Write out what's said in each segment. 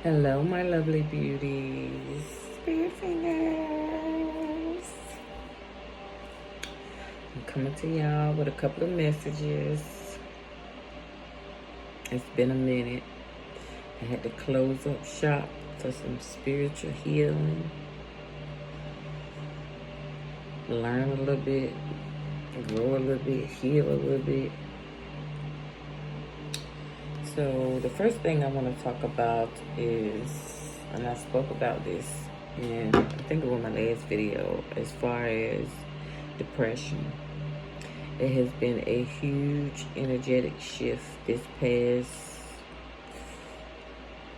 Hello, my lovely beauties, spirit fingers. I'm coming to y'all with a couple of messages. It's been a minute. I had to close up shop for some spiritual healing, learn a little bit, grow a little bit, heal a little bit. So the first thing I want to talk about is, and I spoke about this in I think it was my last video, as far as depression. It has been a huge energetic shift this past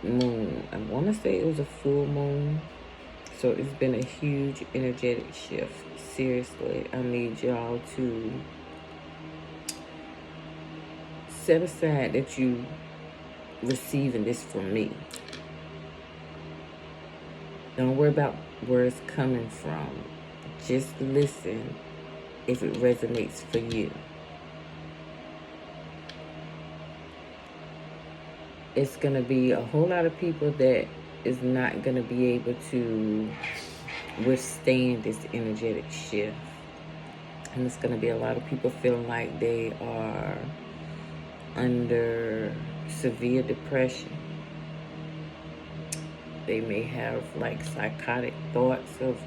moon. I want to say it was a full moon. So it's been a huge energetic shift. Seriously, I need y'all to set aside that you receiving this from me. Don't worry about where it's coming from. Just listen if it resonates for you. It's going to be a whole lot of people that is not going to be able to withstand this energetic shift. And it's going to be a lot of people feeling like they are under severe depression. They may have like psychotic thoughts of,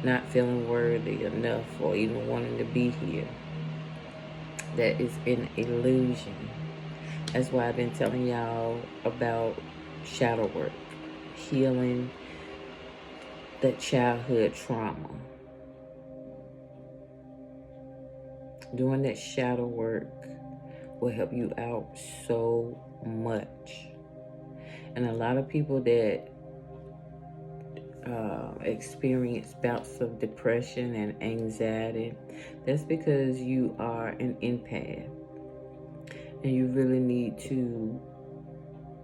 not feeling worthy enough or even wanting to be here. That is an illusion. That's why I've been telling y'all about shadow work, healing that childhood trauma. Doing that shadow work will help you out so much. And a lot of people that experience bouts of depression and anxiety, that's because you are an empath. And you really need to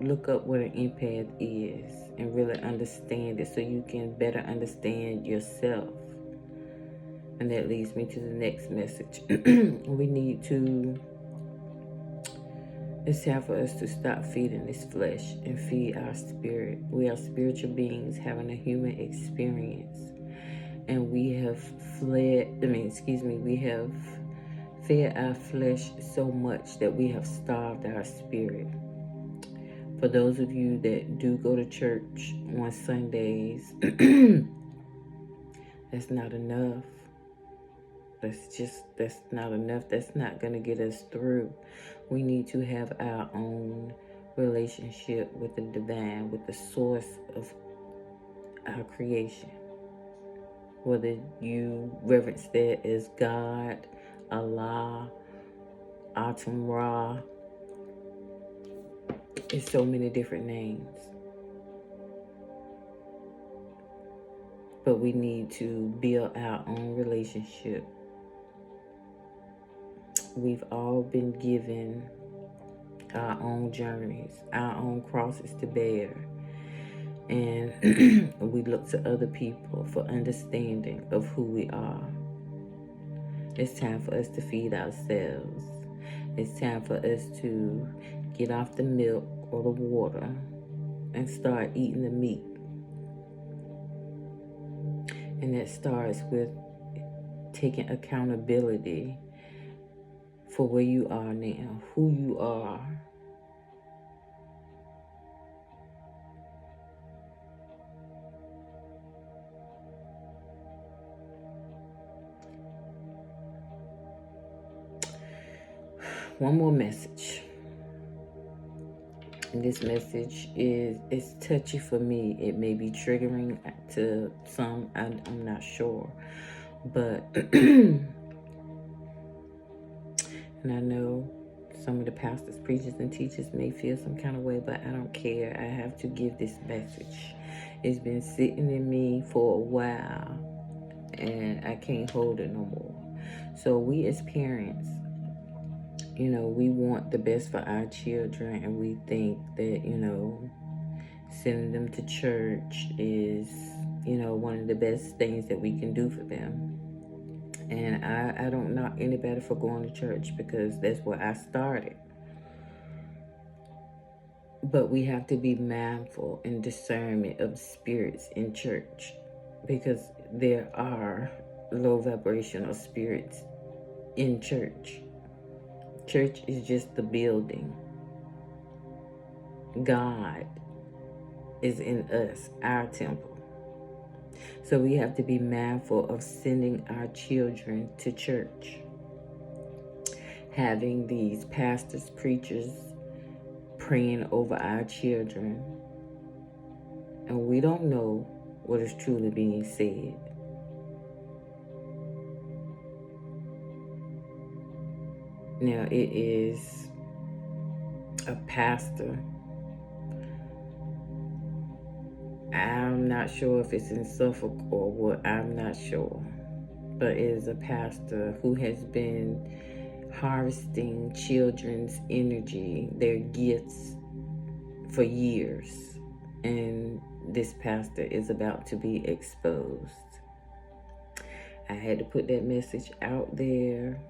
look up what an empath is and really understand it so you can better understand yourself. And that leads me to the next message. It's time for us to stop feeding this flesh and feed our spirit. We are spiritual beings having a human experience. And we have we have fed our flesh so much that we have starved our spirit. For those of you that do go to church on Sundays, that's not enough. That's not enough. That's not going to get us through. We need to have our own relationship with the divine, with the source of our creation. Whether you reverence that as God, Allah, Atum Ra, it's so many different names. But we need to build our own relationship. We've all been given our own journeys, our own crosses to bear. And we look to other people for understanding of who we are. It's time for us to feed ourselves. It's time for us to get off the milk or the water and start eating the meat. And that starts with taking accountability for where you are now, who you are. One more message. And this message is touchy for me. It may be triggering to some. I'm not sure. But, and I know some of the pastors, preachers, and teachers may feel some kind of way, but I don't care. I have to give this message. It's been sitting in me for a while, and I can't hold it no more. So we as parents, we want the best for our children, and we think that, sending them to church is, one of the best things that we can do for them. And I don't knock anybody for going to church because that's where I started. But we have to be mindful and discernment of spirits in church, because there are low vibrational spirits in church. Church is just the building. God is in us, our temple. So we have to be mindful of sending our children to church. Having these pastors, preachers praying over our children, and we don't know what is truly being said. Now, it is a pastor. I'm not sure if it's in Suffolk or what, I'm not sure. But it is a pastor who has been harvesting children's energy, their gifts, for years. And this pastor is about to be exposed. I had to put that message out there.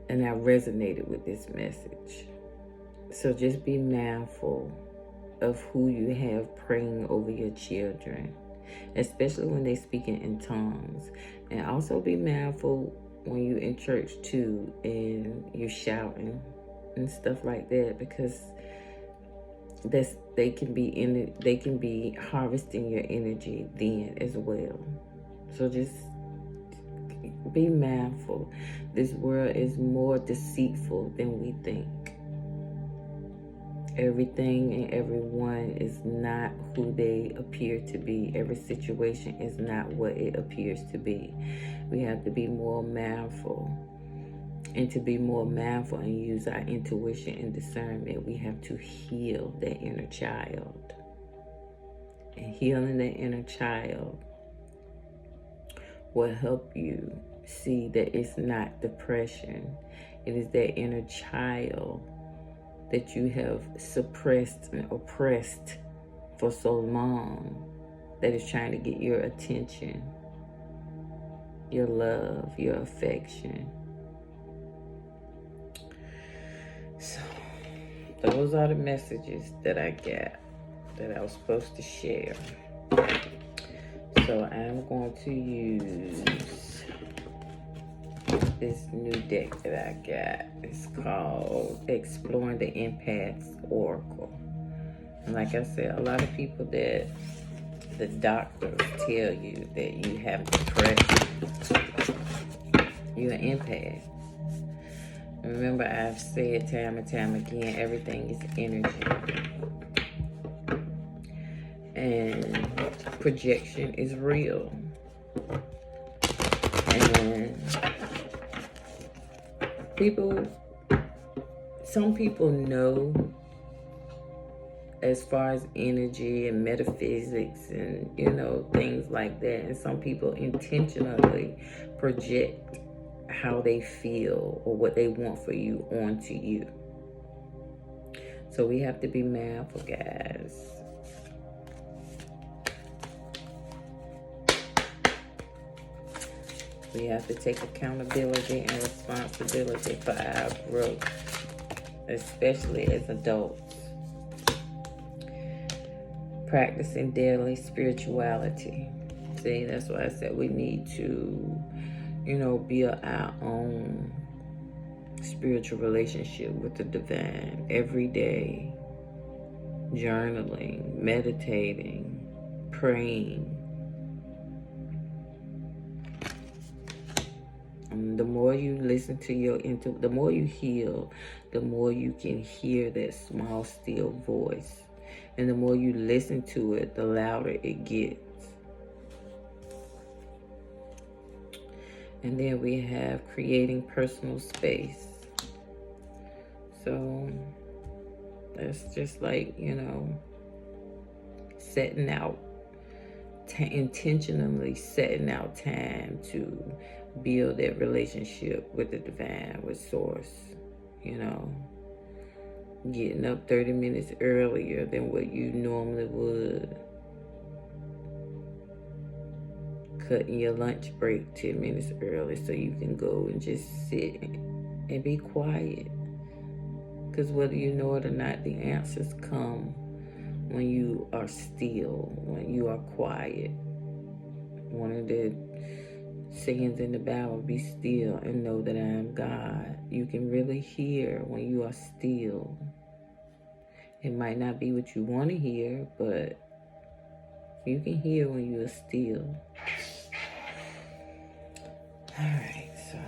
And I resonated with this message. So just be mindful of who you have praying over your children, especially when they're speaking in tongues. And also be mindful when you're in church too and you're shouting and stuff like that, because they can be harvesting your energy then as well. So just be mindful. This world is more deceitful than we think. Everything and everyone is not who they appear to be. Every situation is not what it appears to be. We have to be more mindful. And to be more mindful and use our intuition and discernment, we have to heal that inner child. And healing that inner child will help you see that it's not depression. It is that inner child that you have suppressed and oppressed for so long that is trying to get your attention, your love, your affection. So those are the messages that I got that I was supposed to share. So I'm going to use this new deck that I got. It's called Exploring the Empath's Oracle. And like I said, a lot of people that the doctors tell you that you have depression, you're an empath. Remember, I've said time and time again, everything is energy. And projection is real. And some people know as far as energy and metaphysics and, things like that. And some people intentionally project how they feel or what they want for you onto you. So we have to be mindful, guys. We have to take accountability and responsibility for our growth, especially as adults. Practicing daily spirituality. See, that's why I said we need to, build our own spiritual relationship with the divine every day. Journaling, meditating, praying. The more you listen to the more you heal, the more you can hear that small, still voice. And the more you listen to it, the louder it gets. And then we have creating personal space. So that's just like, setting out, intentionally setting out time to build that relationship with the divine, with source, getting up 30 minutes earlier than what you normally would. cutting your lunch break 10 minutes early so you can go and just sit and be quiet. Because whether you know it or not, the answers come when you are still, when you are quiet. One of the sayings in the Bible, be still and know that I am God. You can really hear when you are still. It might not be what you want to hear, but you can hear when you are still. All right, so